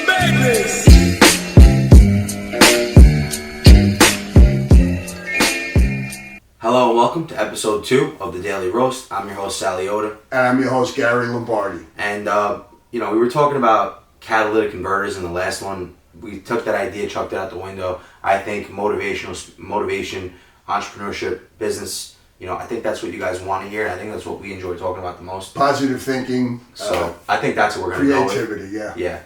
Madness. Hello and welcome to episode 2 of the Daily Roast. I'm your host, Sally Oda. And I'm your host, Gary Lombardi. And, we were talking about catalytic converters in the last one. We took that idea, chucked it out the window. I think motivation, entrepreneurship, business, I think that's what you guys want to hear. I think that's what we enjoy talking about the most. Positive thinking. So I think that's what we're going to go with. Creativity, yeah. Yeah.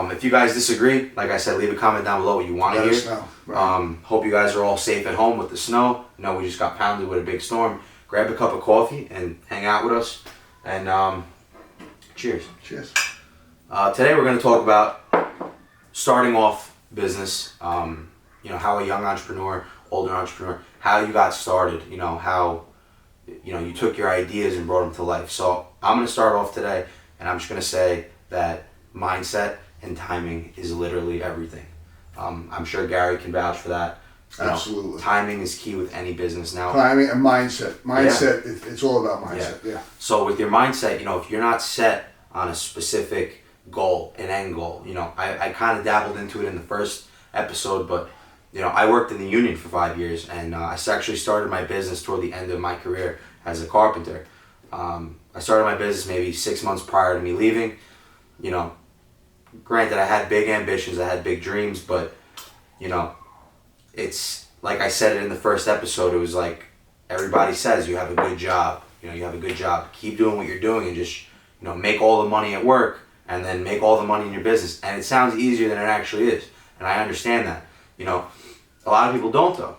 If you guys disagree, like I said, leave a comment down below what you want to hear. Let us know. Right. Hope you guys are all safe at home with the snow. We just got pounded with a big storm. Grab a cup of coffee and hang out with us. And cheers. Cheers. Today we're going to talk about starting off business. How a young entrepreneur, older entrepreneur, how you got started. How you took your ideas and brought them to life. So I'm going to start off today, and I'm just going to say that mindset and timing is literally everything. I'm sure Gary can vouch for that. Absolutely. Timing is key with any business now. Timing and mindset. Mindset, it's all about mindset, yeah. So with your mindset, if you're not set on a specific goal, an end goal, I kind of dabbled into it in the first episode, but, I worked in the union for 5 years, and I actually started my business toward the end of my career as a carpenter. I started my business maybe 6 months prior to me leaving. Granted, I had big ambitions, I had big dreams, but, it's like I said it in the first episode, it was like everybody says you have a good job. You have a good job. Keep doing what you're doing and just, make all the money at work and then make all the money in your business. And it sounds easier than it actually is. And I understand that. A lot of people don't though.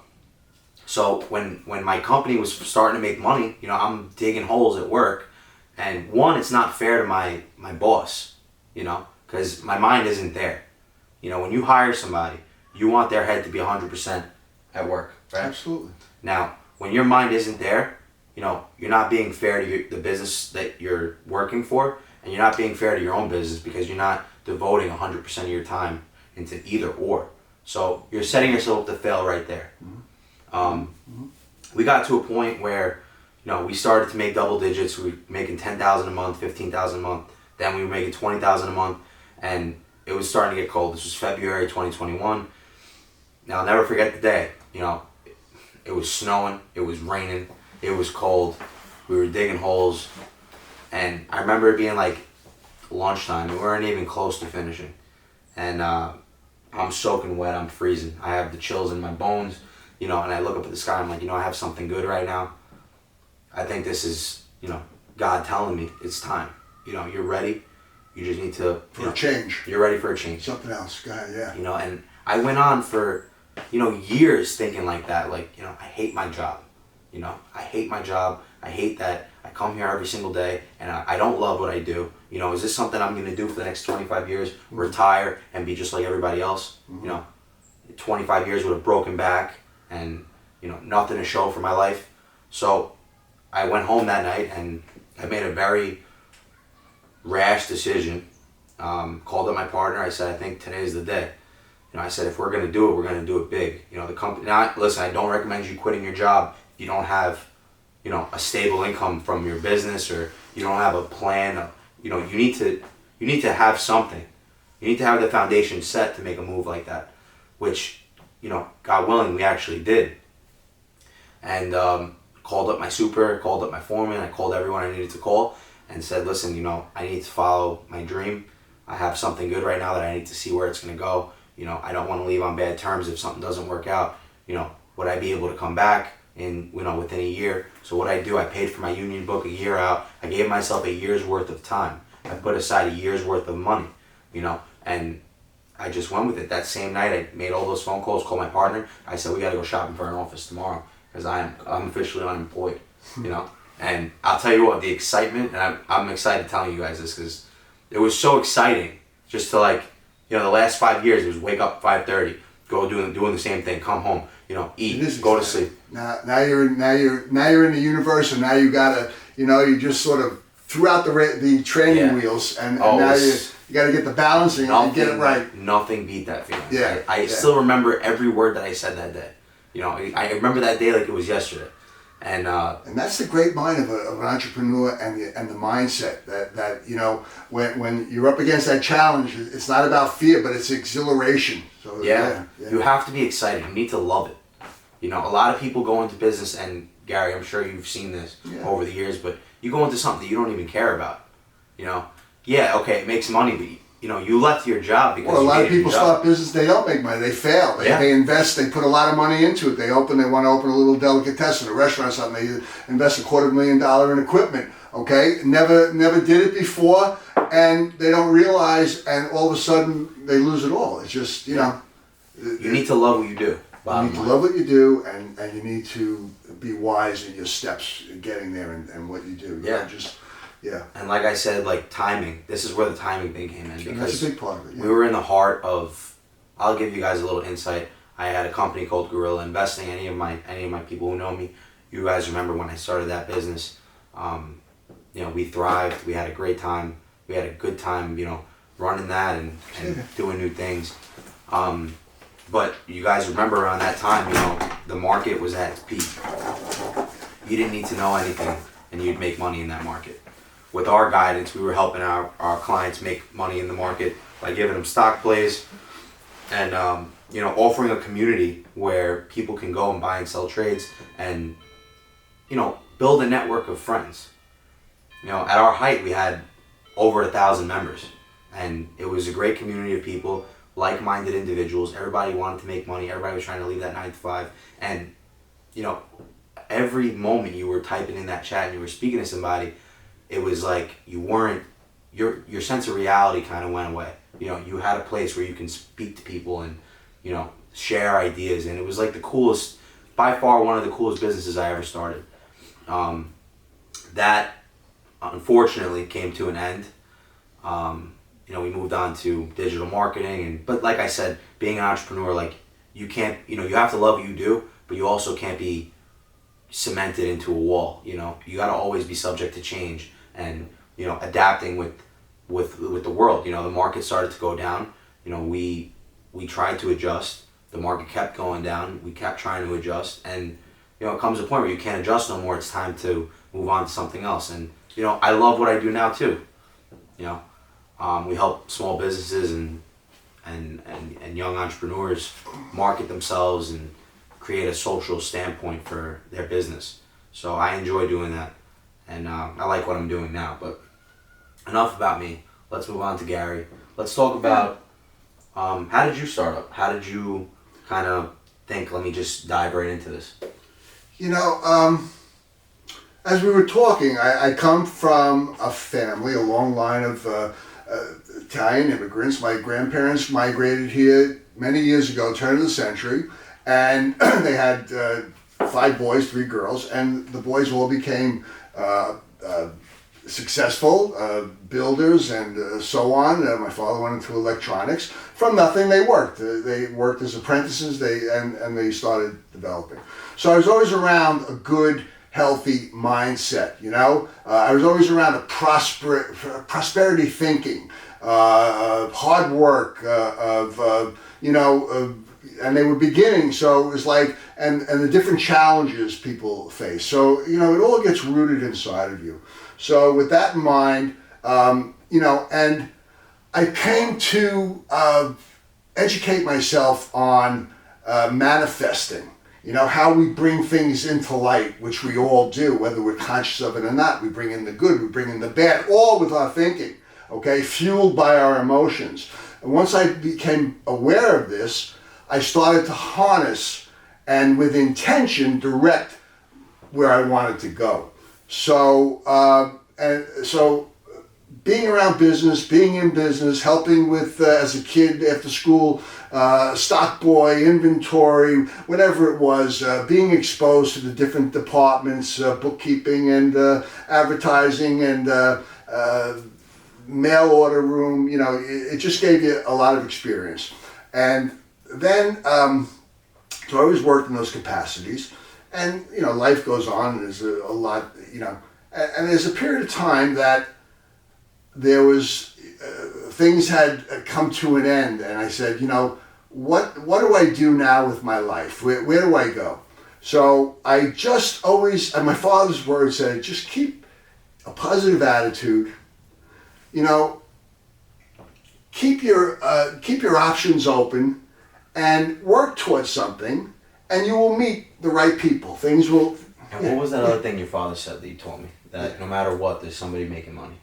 So when my company was starting to make money, I'm digging holes at work. And one, it's not fair to my boss, because my mind isn't there. When you hire somebody, you want their head to be 100% at work, right? Absolutely. Now, when your mind isn't there, you're not being fair to the business that you're working for, and you're not being fair to your own business because you're not devoting 100% of your time into either or. So you're setting yourself up to fail right there. Mm-hmm. We got to a point where, we started to make double digits. We were making $10,000 a month, $15,000 a month. Then we were making $20,000 a month, and it was starting to get cold. This was February 2021. Now, I'll never forget the day. It was snowing, it was raining, it was cold. We were digging holes, and I remember it being like lunchtime. We weren't even close to finishing, and I'm soaking wet. I'm freezing. I have the chills in my bones, and I look up at the sky. I'm like, I have something good right now. I think this is, God telling me it's time. You're ready. You just need to for a change. You're ready for a change. Something else, God, yeah. And I went on for years thinking like that, I hate my job. I hate my job. I hate that I come here every single day and I don't love what I do. Is this something I'm going to do for the next 25 years? Mm-hmm. Retire and be just like everybody else? Mm-hmm. 25 years with a broken back and, nothing to show for my life. So I went home that night and I made a very rash decision. Called up my partner. I said, I think today's the day. I said, if we're going to do it, we're going to do it big. The company. Now, listen, I don't recommend you quitting your job if you don't have, a stable income from your business or you don't have a plan. You need to have something. You need to have the foundation set to make a move like that, which, God willing, we actually did. And called up my super, called up my foreman, I called everyone I needed to call and said, listen, I need to follow my dream. I have something good right now that I need to see where it's going to go. I don't want to leave on bad terms if something doesn't work out. Would I be able to come back within a year? So what I do, I paid for my union book a year out. I gave myself a year's worth of time. I put aside a year's worth of money, and I just went with it. That same night, I made all those phone calls, called my partner. I said, we got to go shopping for an office tomorrow because I'm officially unemployed, And I'll tell you what, the excitement, and I'm excited telling you guys this because it was so exciting just to the last 5 years, it was wake up 5:30, go doing the same thing, come home, eat, go to sleep. Now you're in the universe, and now you gotta, you just sort of threw out the training wheels, and now you got to get the balancing and get it right. Nothing beat that feeling. Yeah, I still remember every word that I said that day. I remember that day like it was yesterday, And that's the great mind of an entrepreneur, and the mindset that you know, when you're up against that challenge, it's not about fear, but it's exhilaration. So yeah. You have to be excited. You need to love it. You know, a lot of people go into business, and Gary, I'm sure you've seen this over the years, but you go into something that you don't even care about. You know, yeah, okay, it makes money, but you know, you left your job because a lot of people start business, they don't make money, they fail. They invest, they put a lot of money into it. They want to open a little delicatessen, a restaurant or something. They invest $250,000 in equipment. Okay, never did it before, and they don't realize, and all of a sudden they lose it all. It's just, you know. You need to love what you do. You need to love what you do, and you need to be wise in your steps getting there and what you do. And like I said, like timing. This is where the timing thing came in, because that's a big part of it. We were in the heart of. I'll give you guys a little insight. I had a company called Gorilla Investing. Any of my people who know me, you guys remember when I started that business. You know, we thrived. We had a great time. We had a good time. You know, running that and doing new things. But you guys remember around that time, you know, the market was at its peak. You didn't need to know anything, and you'd make money in that market. With our guidance, we were helping our clients make money in the market by giving them stock plays and, you know, offering a community where people can go and buy and sell trades and, you know, build a network of friends. You know, at our height, we had over 1,000 members, and it was a great community of people, like-minded individuals. Everybody wanted to make money. Everybody was trying to leave that 9 to 5. And, you know, every moment you were typing in that chat and you were speaking to somebody, it was like you weren't, your sense of reality kind of went away. You know, you had a place where you can speak to people and, you know, share ideas. And it was like the coolest, by far one of the coolest businesses I ever started. That, unfortunately, came to an end. You know, we moved on to digital marketing, but like I said, being an entrepreneur, like you can't, you know, you have to love what you do, but you also can't be cemented into a wall. You know, you got to always be subject to change and, you know, adapting with the world. You know, the market started to go down. You know, we tried to adjust. The market kept going down. We kept trying to adjust, and you know, it comes a point where you can't adjust no more. It's time to move on to something else. And you know, I love what I do now too. You know. We help small businesses and young entrepreneurs market themselves and create a social standpoint for their business. So I enjoy doing that, and I like what I'm doing now. But enough about me. Let's move on to Gary. Let's talk about how did you start up? How did you kind of think, let me just dive right into this? You know, as we were talking, I come from a family, a long line of Italian immigrants. My grandparents migrated here many years ago, turn of the century, and they had 5 boys, 3 girls, and the boys all became successful builders and so on. My father went into electronics. From nothing, they worked. They worked as apprentices. And they started developing. So I was always around a good, healthy mindset. You know, I was always around a prosperity thinking, hard work, and they were beginning. So it was like, and the different challenges people face. So, you know, it all gets rooted inside of you. So with that in mind, you know, and I came to educate myself on manifesting. You know, how we bring things into light, which we all do, whether we're conscious of it or not. We bring in the good, we bring in the bad, all with our thinking, okay, fueled by our emotions. And once I became aware of this, I started to harness and with intention direct where I wanted to go. So, being around business, being in business, helping with, as a kid after school, stock boy, inventory, whatever it was, being exposed to the different departments, bookkeeping and advertising and mail order room, you know, it just gave you a lot of experience. And then, so I always worked in those capacities, and, you know, life goes on, and there's a lot, you know, and there's a period of time that there was, things had come to an end, and I said, you know, what do I do now with my life? Where do I go? So I just always, and my father's word said, just keep a positive attitude. You know, keep your options open, and work towards something, and you will meet the right people. Things will. And what was that other thing your father said that you told me? That no matter what, there's somebody making money.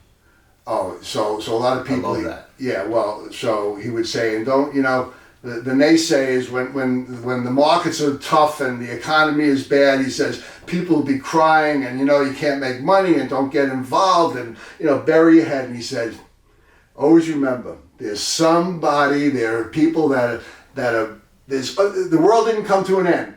Oh, so a lot of people. I love that. Yeah, well, so he would say, and don't, you know, the naysayers, when the markets are tough and the economy is bad, he says people will be crying, and you know you can't make money, and don't get involved, and you know bury your head. And he said, always remember, there's somebody, there are people that are there's the world didn't come to an end.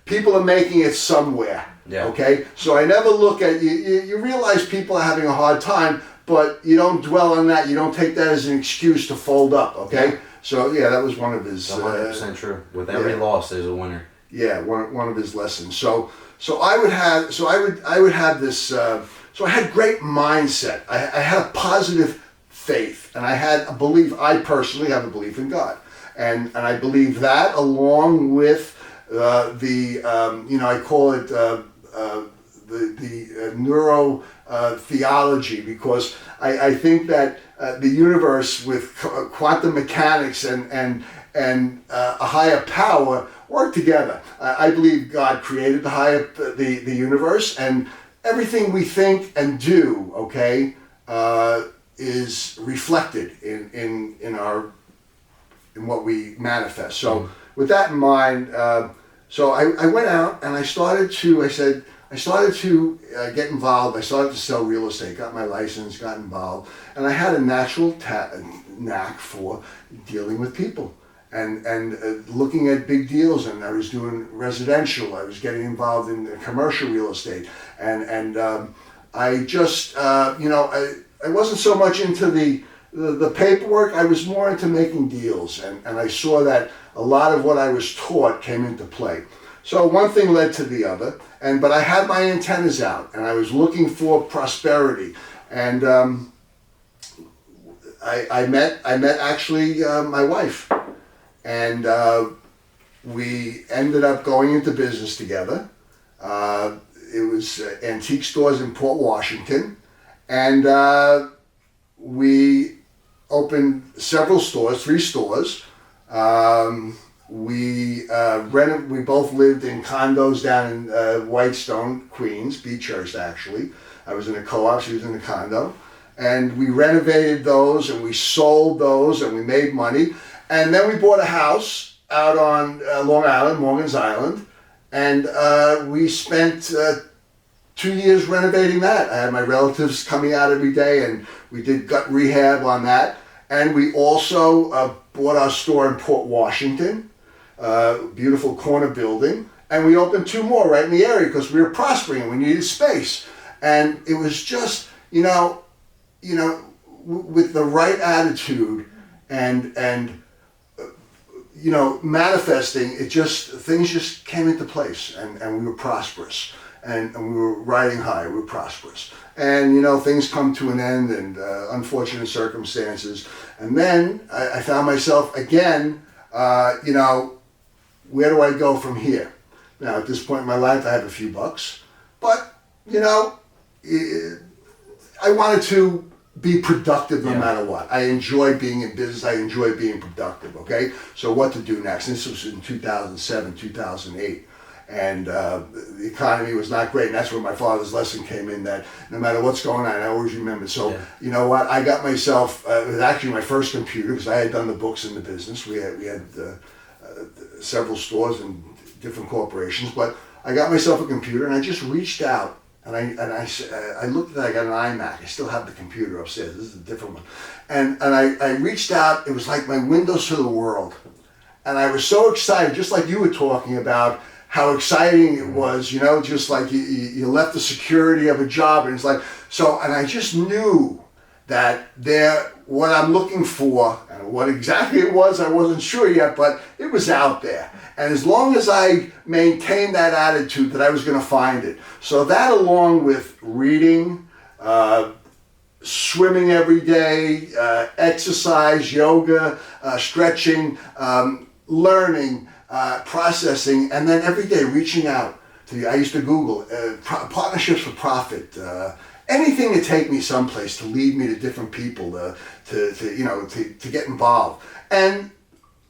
People are making it somewhere. Yeah. Okay. So I never look at you. You realize people are having a hard time, but you don't dwell on that. You don't take that as an excuse to fold up. Okay. Yeah. So yeah, that was one of his. 100% true. With every loss, there's a winner. Yeah, one of his lessons. So I would have this. So I had great mindset. I had a positive faith, and I had a belief. I personally have a belief in God, and I believe that along with I call it the neuro theology, because I think that the universe with quantum mechanics and a higher power work together. I believe God created the universe, and everything we think and do, okay, is reflected in what we manifest. So with that in mind, so I went out and I started to get involved. I started to sell real estate, got my license, got involved, and I had a natural knack for dealing with people and looking at big deals. And I was doing residential. I was getting involved in commercial real estate, and I just I wasn't so much into the paperwork. I was more into making deals, and I saw that a lot of what I was taught came into play. So one thing led to the other, but I had my antennas out, and I was looking for prosperity, and I met actually my wife, and we ended up going into business together. It was antique stores in Port Washington, and we opened several stores, 3 stores. We both lived in condos down in Whitestone, Queens, Beechurst actually. I was in a co-op, she was in a condo. And we renovated those, and we sold those, and we made money. And then we bought a house out on Long Island, Morgan's Island. And we spent 2 years renovating that. I had my relatives coming out every day, and we did gut rehab on that. And we also bought our store in Port Washington, beautiful corner building, and we opened 2 more right in the area because we were prospering and we needed space. And it was just, with the right attitude and manifesting, things just came into place, and we were prosperous. And we were riding high, we were prosperous. And, things come to an end, and unfortunate circumstances. And then I found myself again, where do I go from here? Now, at this point in my life, I have a few bucks. But, I wanted to be productive no matter what. I enjoy being in business. I enjoy being productive, okay? So what to do next? This was in 2007, 2008. And the economy was not great, and that's where my father's lesson came in, that no matter what's going on, I always remember. So, you know what, I got myself, it was actually my first computer, because I had done the books in the business. We had several stores and different corporations, but I got myself a computer, and I just reached out, and I looked at it. I got an iMac. I still have the computer upstairs. This is a different one. And I reached out. It was like my windows to the world. And I was so excited, just like you were talking about, how exciting it was, just like you left the security of a job, and it's like, so, and I just knew that what I'm looking for, and what exactly it was, I wasn't sure yet, but it was out there. And as long as I maintained that attitude, that I was going to find it. So that, along with reading, swimming every day, exercise, yoga, stretching, learning, processing, and then every day reaching out to. I used to Google partnerships for profit. Anything to take me someplace, to lead me to different people, to get involved. And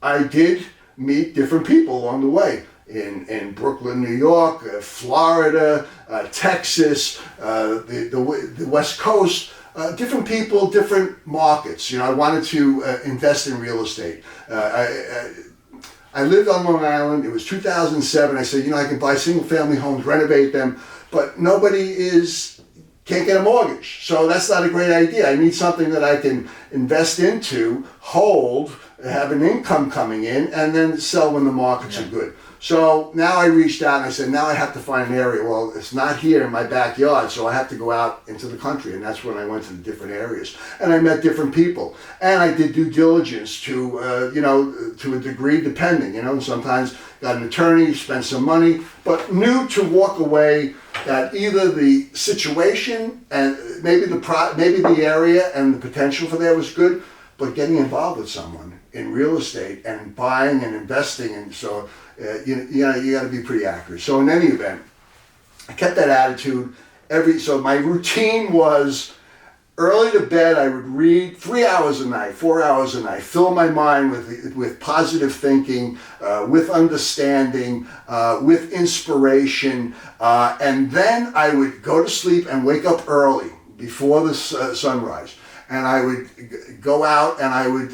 I did meet different people along the way in Brooklyn, New York, Florida, Texas, the West Coast. Different people, different markets. I wanted to invest in real estate. I lived on Long Island. It was 2007. I said, I can buy single-family homes, renovate them, but can't get a mortgage. So that's not a great idea. I need something that I can invest into, hold, have an income coming in, and then sell when the markets are good. So now I reached out and I said, now I have to find an area. Well, it's not here in my backyard, so I have to go out into the country. And that's when I went to the different areas. And I met different people. And I did due diligence to a degree, depending. Sometimes got an attorney, spent some money, but knew to walk away that either the situation and maybe the area and the potential for there was good, but getting involved with someone in real estate and buying and investing, and so you got to be pretty accurate. So in any event, I kept that attitude. So my routine was early to bed. I would read 3 hours a night, 4 hours a night, fill my mind with positive thinking, with understanding, with inspiration, and then I would go to sleep and wake up early before the sunrise. And I would go out and I would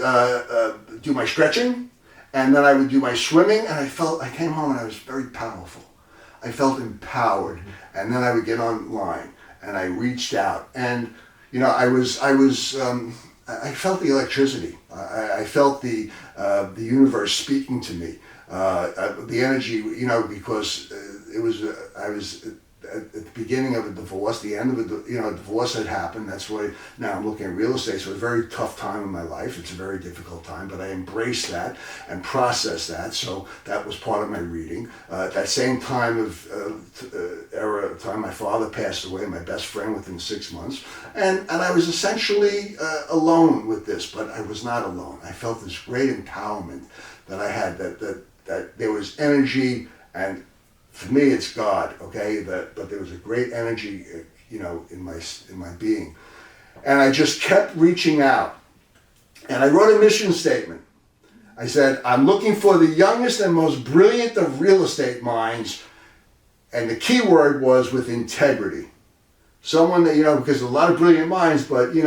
do my stretching, and then I would do my swimming, and I came home and I was very powerful. I felt empowered, and then I would get online and I reached out, and I felt the electricity. I felt the universe speaking to me, the energy, because I was at the beginning of a divorce, the end of a divorce had happened. That's why now I'm looking at real estate. So it's a very tough time in my life. It's a very difficult time, but I embraced that and processed that. So that was part of my reading. At that same time my father passed away, my best friend, within 6 months. And I was essentially alone with this, but I was not alone. I felt this great empowerment that I had, that there was energy, and for me, it's God, okay? But there was a great energy, in my being, and I just kept reaching out. And I wrote a mission statement. I said, I'm looking for the youngest and most brilliant of real estate minds, and the key word was with integrity. Someone that because a lot of brilliant minds, but you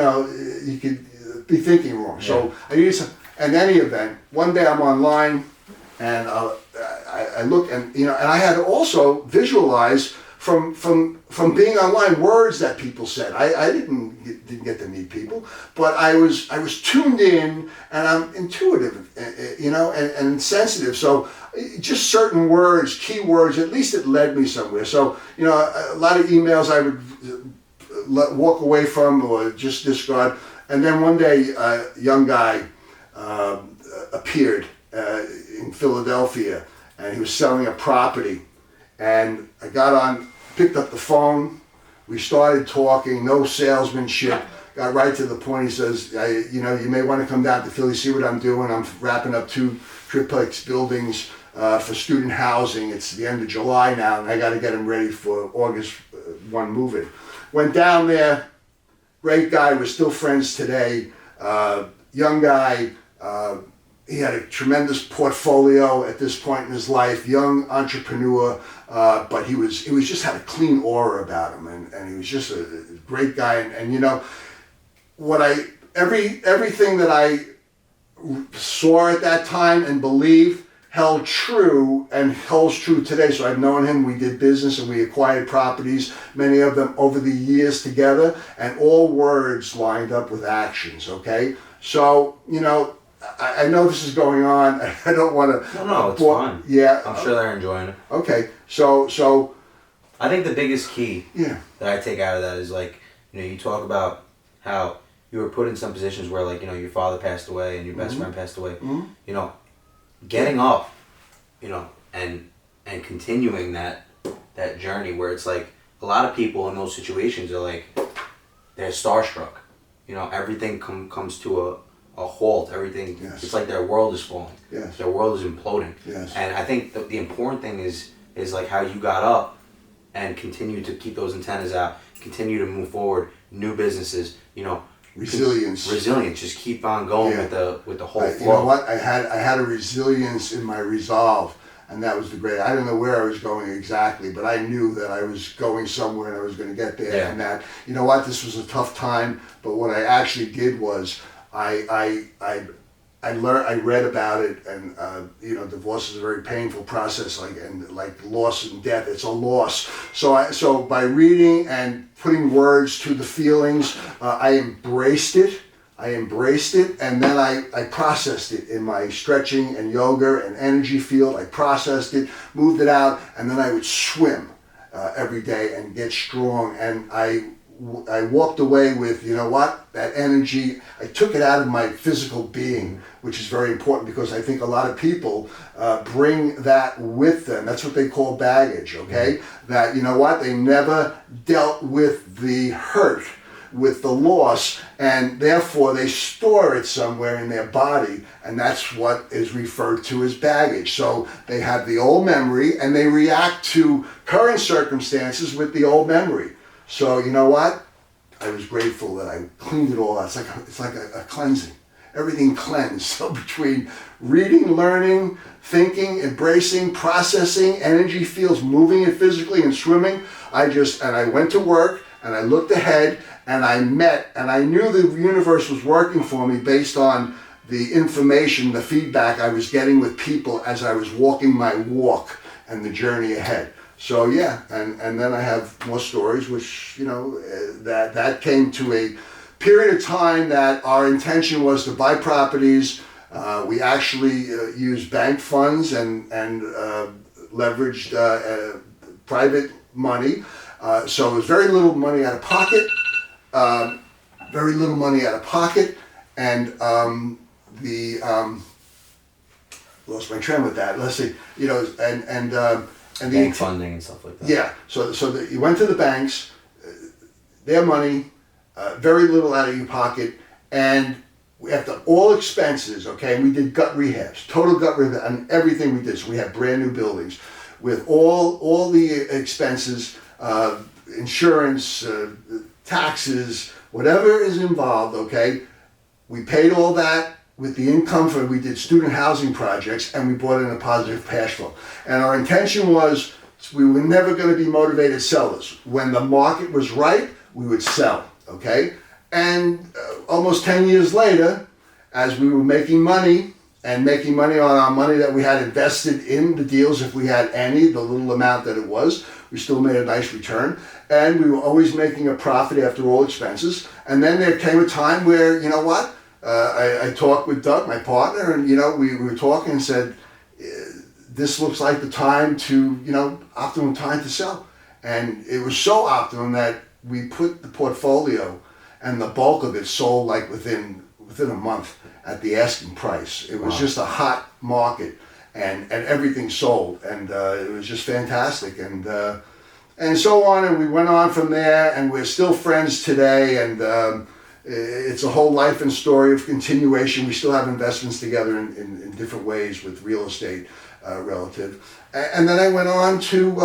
could be thinking wrong. Yeah. So I needed some. In any event, one day I'm online, and I look, and and I had to also visualize from being online words that people said. I didn't get to meet people, but I was tuned in, and I'm intuitive, and sensitive. So just certain words, key words, at least it led me somewhere. So a lot of emails I would walk away from or just discard. And then one day, a young guy appeared in Philadelphia, and he was selling a property, and I picked up the phone, we started talking, no salesmanship, got right to the point. He says, you may want to come down to Philly, see what I'm doing. I'm wrapping up 2 triplex buildings for student housing. It's the end of July now, and I got to get them ready for August 1 move-in. Went down there, great guy, we're still friends today, young guy. He had a tremendous portfolio at this point in his life, young entrepreneur, but he was just had a clean aura about him, and he was just a great guy. And everything that I saw at that time and believed held true and holds true today. So I've known him, we did business, and we acquired properties, many of them over the years together, and all words lined up with actions, okay? So, I know this is going on. I don't want to. No, it's fine. Yeah, I'm sure they're enjoying it. Okay, so. I think the biggest key that I take out of that is you talk about how you were put in some positions where your father passed away and your best friend passed away. Mm-hmm. Getting up, and continuing that journey where it's like a lot of people in those situations are they're starstruck. Everything comes to a halt. Everything, Yes. it's like their world is falling. Yes. Their world is imploding. Yes. And I think the important thing is like how you got up and continue to keep those antennas out, continue to move forward, new businesses, Resilience. Resilience. Just keep on going Yeah. with the whole flow. You know what? I had a resilience in my resolve, and that was the great. I don't know where I was going exactly, but I knew that I was going somewhere and I was going to get there. Yeah. And that, you know what? This was a tough time, but what I actually did was I learned. I read about it, and divorce is a very painful process, like loss and death. It's a loss. So by reading and putting words to the feelings, I embraced it. And then I processed it in my stretching and yoga and energy field. I processed it, moved it out, and then I would swim every day and get strong. And I walked away with, you know what, that energy. I took it out of my physical being, which is very important because I think a lot of people bring that with them. That's what they call baggage, okay? That, you know what, they never dealt with the hurt, with the loss, and therefore they store it somewhere in their body, and that's what is referred to as baggage. So they have the old memory and they react to current circumstances with the old memory. So you know what? I was grateful that I cleaned it all out. It's like a cleansing. Everything cleansed. So between reading, learning, thinking, embracing, processing, energy fields, moving it physically, and swimming, I went to work and I looked ahead and I knew the universe was working for me based on the information, the feedback I was getting with people as I was walking my walk and the journey ahead. So yeah, and then I have more stories, which, that came to a period of time that our intention was to buy properties. We actually used bank funds and leveraged private money. So it was very little money out of pocket, and lost my train with that. Let's see, and the Bank funding and stuff like that. Yeah, so you went to the banks, their money, very little out of your pocket, and after all expenses, okay, and we did gut rehabs, total gut rehab, and everything we did. So we had brand new buildings with all the expenses, insurance, taxes, whatever is involved, okay. We paid all that with the income we did student housing projects, and we brought in a positive cash flow. And our intention was we were never going to be motivated sellers. When the market was right, we would sell, okay? And almost 10 years later, as we were making money on our money that we had invested in the deals, if we had any, the little amount that it was, we still made a nice return. And we were always making a profit after all expenses. And then there came a time where, you know what? I talked with Doug, my partner, and we were talking and said, this looks like the time to, optimum time to sell. And it was so optimum that we put the portfolio and the bulk of it sold like within a month at the asking price. It was just a hot market, and everything sold, and it was just fantastic. And so on, and we went on from there, and we're still friends today, and it's a whole life and story of continuation. We still have investments together in different ways with real estate relative. And then I went on to,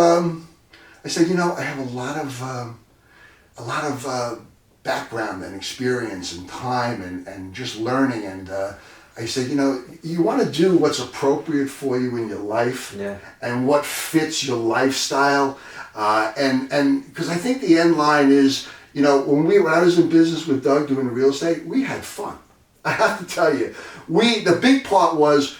I said, I have a lot of background and experience and time and just learning. And I said, you want to do what's appropriate for you in your life, and what fits your lifestyle. And because I think the end line is, when I was in business with Doug doing the real estate, we had fun. I have to tell you, the big part was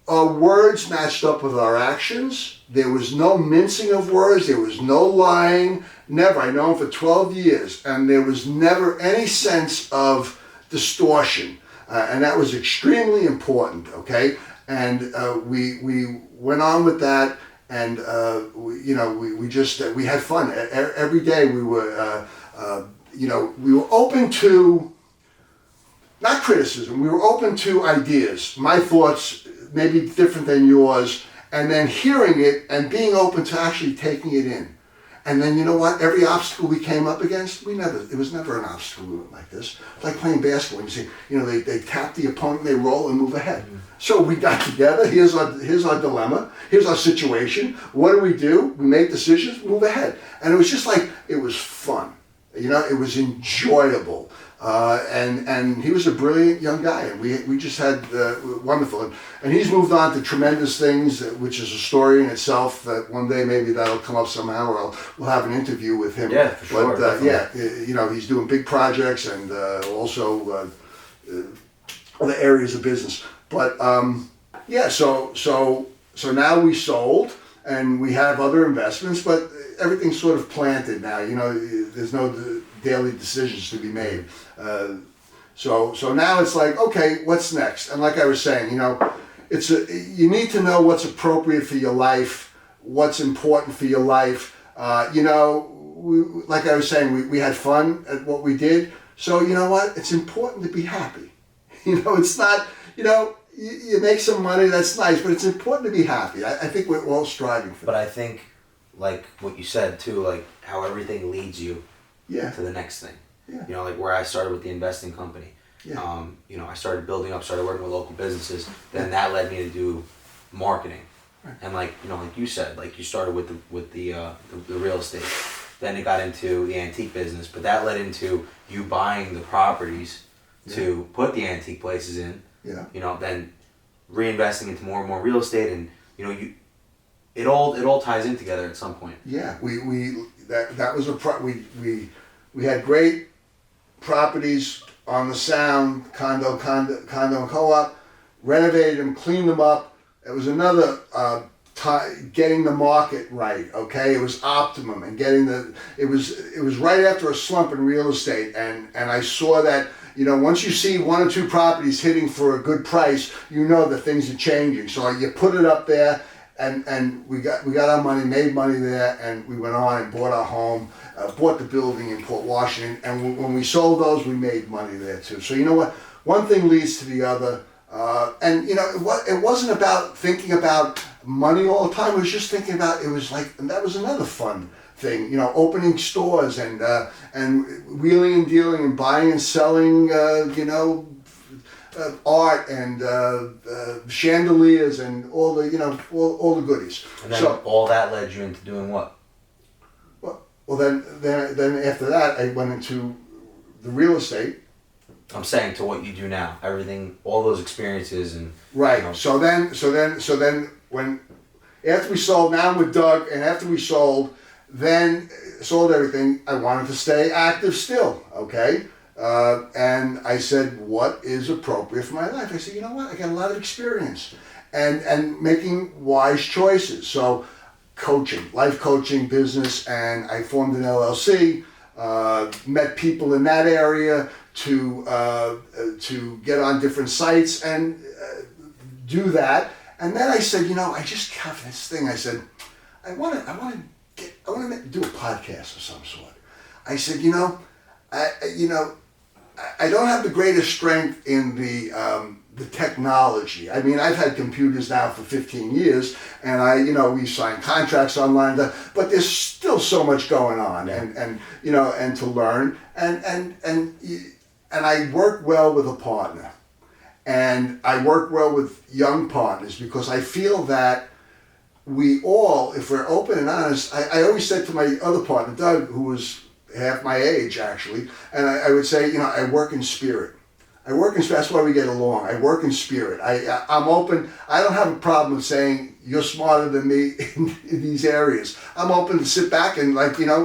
our words matched up with our actions. There was no mincing of words. There was no lying. Never. I know him for 12 years, and there was never any sense of distortion, and that was extremely important. Okay, and we went on with that. And we had fun every day. We were we were open to not criticism. We were open to ideas. My thoughts may be different than yours, and then hearing it and being open to actually taking it in. And then you know what? Every obstacle we came up against, it was never an obstacle like this. It's like playing basketball. You see, they tap the opponent, they roll and move ahead. So we got together. Here's our dilemma. Here's our situation. What do? We make decisions, move ahead. And it was just like, it was fun. It was enjoyable. And he was a brilliant young guy, and we just had wonderful. And he's moved on to tremendous things, which is a story in itself. That one day maybe that'll come up somehow, or we'll have an interview with him. Yeah, for sure. But he's doing big projects and also other areas of business. But so now we sold, and we have other investments, but everything's sort of planted now. There's no daily decisions to be made. So now it's like, okay, what's next? And like I was saying, you need to know what's appropriate for your life, what's important for your life. Like I was saying, we had fun at what we did. So you know what? It's important to be happy. It's not, you make some money, that's nice, but it's important to be happy. I think we're all striving for that. But I think, like what you said too, like how everything leads you to the next thing. Yeah. Like where I started with the investing company. Yeah. I started building up, started working with local businesses. Then that led me to do marketing. Right. And like you said, like you started with the real estate. Then it got into the antique business, but that led into you buying the properties to put the antique places in. Yeah. Then reinvesting into more and more real estate, and it all ties in together at some point. Yeah, that was we had great properties on the Sound, condo and co-op, renovated them, cleaned them up. It was another getting the market right. Okay, it was optimum and it was right after a slump in real estate, and I saw that. Once you see one or two properties hitting for a good price, that things are changing. So you put it up there, and we got our money, made money there, and we went on and bought our home, bought the building in Port Washington, and when we sold those, we made money there too. So you know what? One thing leads to the other, and it wasn't about thinking about money all the time. It was just thinking about, it was like, and that was another fun thing, opening stores and wheeling and dealing and buying and selling, art and chandeliers and all the all the goodies. And then all that led you into doing what? Well, then after that, I went into the real estate. I'm saying to what you do now, everything, all those experiences and right. So then when after we sold, now I'm with Doug, and after we sold everything, I wanted to stay active still. Okay. And I said, what is appropriate for my life? I said, you know what? I got a lot of experience and making wise choices. So coaching, life coaching, business, and I formed an LLC, met people in that area to get on different sites and do that. And then I said, I just have this thing. I said, I want to do a podcast of some sort. I said, I don't have the greatest strength in the technology. I mean, I've had computers now for 15 years, and we sign contracts online, but there's still so much going on, and to learn, and I work well with a partner, and I work well with young partners because I feel that we all, if we're open and honest, I always said to my other partner, Doug, who was half my age actually, and I would say, I work in spirit. That's why we get along. I work in spirit. I'm open. I don't have a problem saying you're smarter than me in these areas. I'm open to sit back and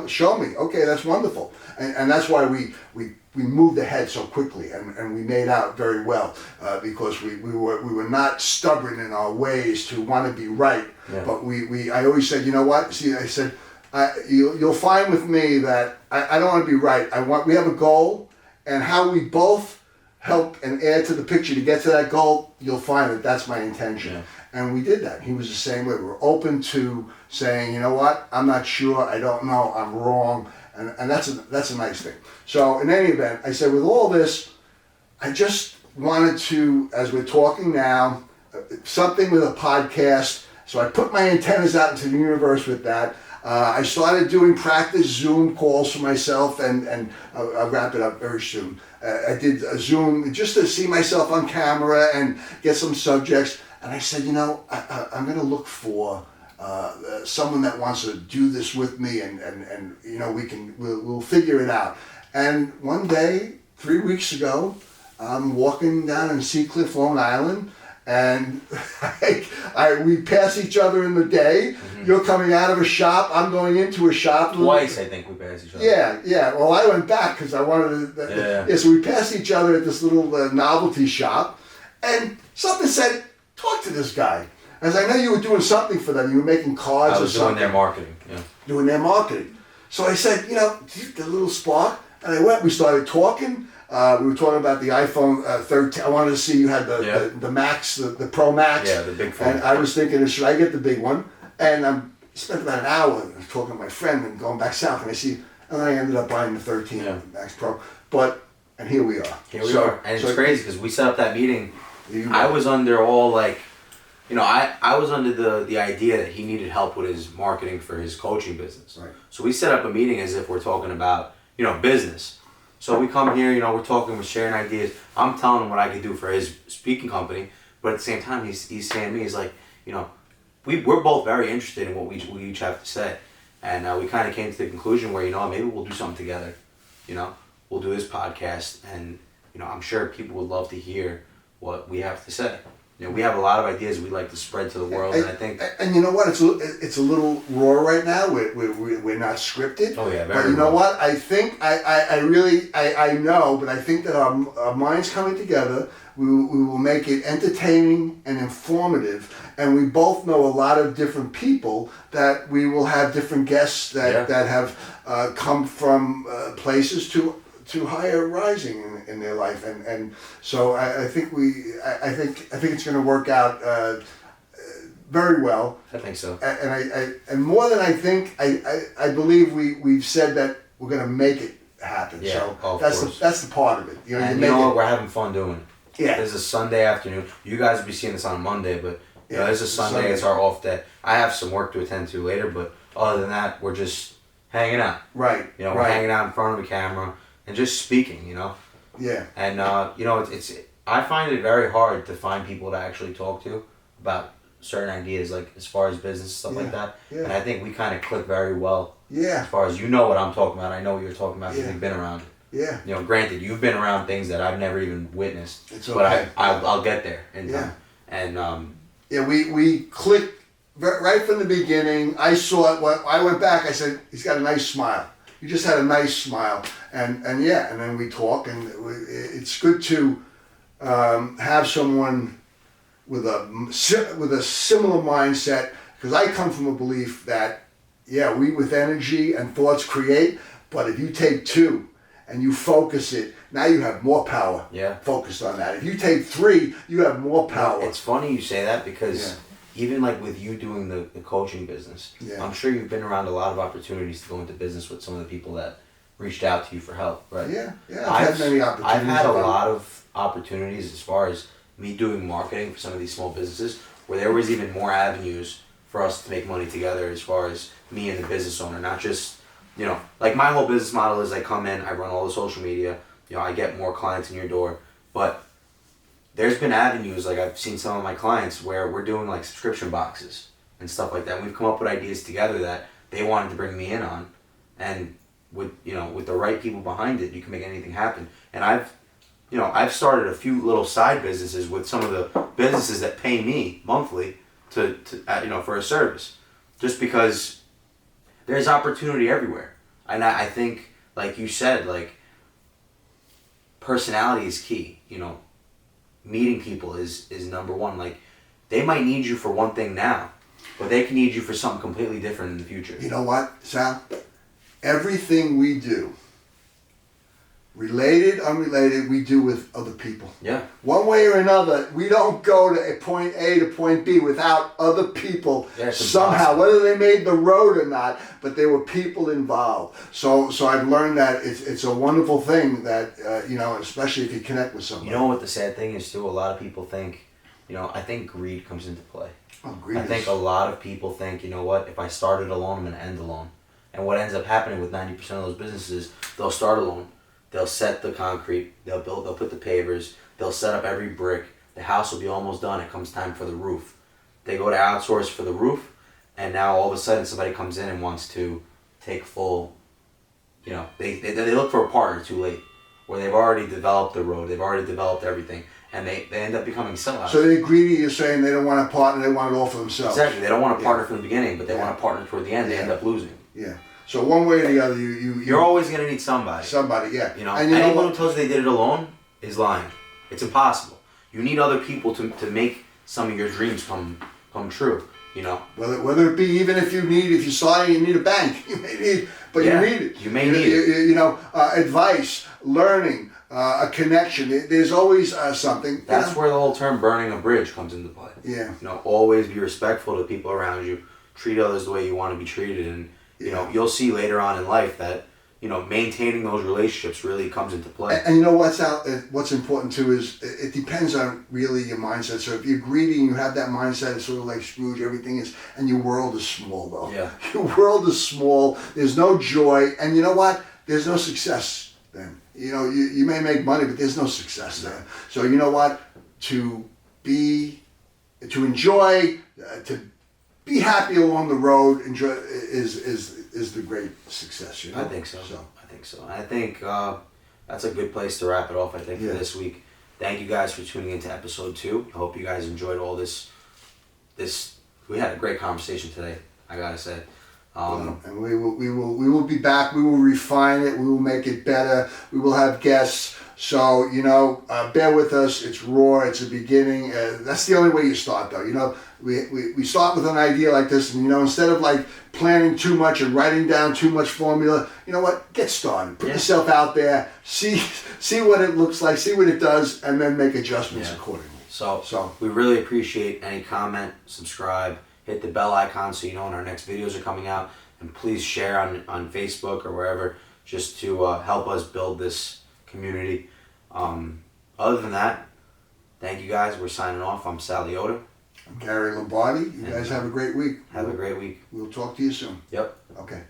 show me. Okay, that's wonderful. And that's why we moved ahead so quickly and we made out very well because we were not stubborn in our ways to want to be right. Yeah. But I always said, you know what? See, I said, you'll find with me that I don't want to be right. We have a goal, and how we both help and add to the picture to get to that goal, you'll find that that's my intention. Yeah. And we did that. He was the same way. We were open to saying, you know what, I'm not sure, I don't know, I'm wrong, and that's a nice thing. So in any event, I said with all this, I just wanted to, as we're talking now, something with a podcast. So I put my antennas out into the universe with that. I started doing practice Zoom calls for myself, and I'll wrap it up very soon. I did a Zoom just to see myself on camera and get some subjects. And I said, I'm going to look for someone that wants to do this with me, and we'll figure it out. And one day, 3 weeks ago, I'm walking down in Seacliff, Long Island, and we pass each other in the day. Mm-hmm. You're coming out of a shop, I'm going into a shop. Twice, I think we passed each other. Yeah. Well, I went back because I wanted to. Yeah. So we passed each other at this little novelty shop, and something said, "Talk to this guy." As I know you were doing something for them. You were making cards or something. I was doing their marketing. Yeah. Doing their marketing. So I said, do you get a little spark? And I went. We started talking. We were talking about the iPhone 13. I wanted to see you had the Max, the Pro Max. Yeah, the big phone. And I was thinking, should I get the big one? And I spent about an hour talking to my friend and going back south. And I ended up buying the 13 Max Pro. And here we are. Here we are. And it's crazy because we set up that meeting. I was under all I was under the idea that he needed help with his marketing for his coaching business. Right. So we set up a meeting as if we're talking about, business. So we come here, we're talking, we're sharing ideas. I'm telling him what I could do for his speaking company, but at the same time, he's saying to me, he's like, we're both very interested in what we each have to say. And we kind of came to the conclusion where, maybe we'll do something together. We'll do this podcast, and, I'm sure people would love to hear what we have to say. We have a lot of ideas we'd like to spread to the world, and I think... And you know what? It's a little raw right now. We're not scripted. Oh, yeah, very But you know raw. what? I think, I know, but I think that our minds coming together, we will make it entertaining and informative, and we both know a lot of different people that we will have different guests that have come from places to higher rising in their life, and so I think it's going to work out very well. I think so. And more than I think, I believe we've said that we're going to make it happen. Yeah. So that's the part of it. And you know what? We're having fun doing it. Yeah. There's a Sunday afternoon. You guys will be seeing this on Monday, but there's a Sunday. It's our off day. I have some work to attend to later, but other than that, we're just hanging out. Right. We're hanging out in front of the camera and just speaking. Yeah. And it's I find it very hard to find people to actually talk to about certain ideas, like as far as business stuff like that. Yeah. And I think we kind of click very well. Yeah. As far as what I'm talking about, I know what you're talking about because you've been around it. Yeah. Granted, you've been around things that I've never even witnessed. It's okay. But I'll get there in time. And we clicked right from the beginning. I saw it. When I went back, I said, he's got a nice smile. You just had a nice smile. And then we talk, and it's good to have someone with a similar mindset, because I come from a belief that, we with energy and thoughts create, but if you take two and you focus it, now you have more power focused on that. If you take three, you have more power. It's funny you say that because even like with you doing the coaching business, I'm sure you've been around a lot of opportunities to go into business with some of the people that reached out to you for help, right? Yeah. I've had many opportunities. I've had a lot of opportunities as far as me doing marketing for some of these small businesses where there was even more avenues for us to make money together as far as me and the business owner, not just, like my whole business model is I come in, I run all the social media, I get more clients in your door, but there's been avenues, like I've seen some of my clients where we're doing like subscription boxes and stuff like that. And we've come up with ideas together that they wanted to bring me in on, and with the right people behind it, you can make anything happen. And I've started a few little side businesses with some of the businesses that pay me monthly to for a service, just because there's opportunity everywhere. And I think, like you said, like personality is key. Meeting people is number one. Like they might need you for one thing now, but they can need you for something completely different in the future. You know what, Sal? Everything we do, related, unrelated, we do with other people. Yeah. One way or another, we don't go to point A to point B without other people somehow, whether they made the road or not, but there were people involved. So I've learned that it's a wonderful thing that, especially if you connect with someone. You know what the sad thing is too? A lot of people think I think greed comes into play. Oh, greed I think a lot of people think, you know what, if I started alone, I'm going to end alone. And what ends up happening with 90% of those businesses, they'll start alone. They'll set the concrete, they'll put the pavers, they'll set up every brick. The house will be almost done. It comes time for the roof. They go to outsource for the roof, and now all of a sudden somebody comes in and wants to take full, they look for a partner too late, where they've already developed the road, they've already developed everything, and they end up becoming sellouts. So they're greedy, you're saying they don't want a partner, they want it all for themselves. Exactly. They don't want a partner from the beginning, but they want a partner toward the end. They end up losing. Yeah. So one way or the other, you're always going to need somebody. Somebody, yeah. And anyone who tells you they did it alone is lying. It's impossible. You need other people to make some of your dreams come true. Whether it be even if you're starting, you need a bank. You may need, but you need it. You may need it. Advice, learning, a connection. There's always something. That's where the whole term "burning a bridge" comes into play. Yeah. Always be respectful to the people around you. Treat others the way you want to be treated, and you'll see later on in life that maintaining those relationships really comes into play. And what's important too is it depends on really your mindset. So if you're greedy and you have that mindset, it's sort of like Scrooge, everything is, and your world is small though. Yeah. Your world is small, there's no joy, and you know what? There's no success then. You may make money, but there's no success there. So you know what? To enjoy, to be happy along the road, enjoy is the great success. I think so. I think that's a good place to wrap it off. I think for this week. Thank you guys for tuning into episode 2. I hope you guys enjoyed all this. We had a great conversation today, I gotta say. And we will be back. We will refine it. We will make it better. We will have guests. So bear with us. It's raw. It's a beginning. That's the only way you start, though. We start with an idea like this, and instead of like planning too much and writing down too much formula, you know what? Get started. Put yourself out there. See what it looks like. See what it does, and then make adjustments accordingly. So we really appreciate any comment, subscribe, hit the bell icon so you know when our next videos are coming out, and please share on Facebook or wherever, just to help us build this community. Other than that, thank you guys. We're signing off. I'm Sal Leota. I'm Gary Lombardi. You guys have a great week. Have a great week. We'll talk to you soon. Yep. Okay.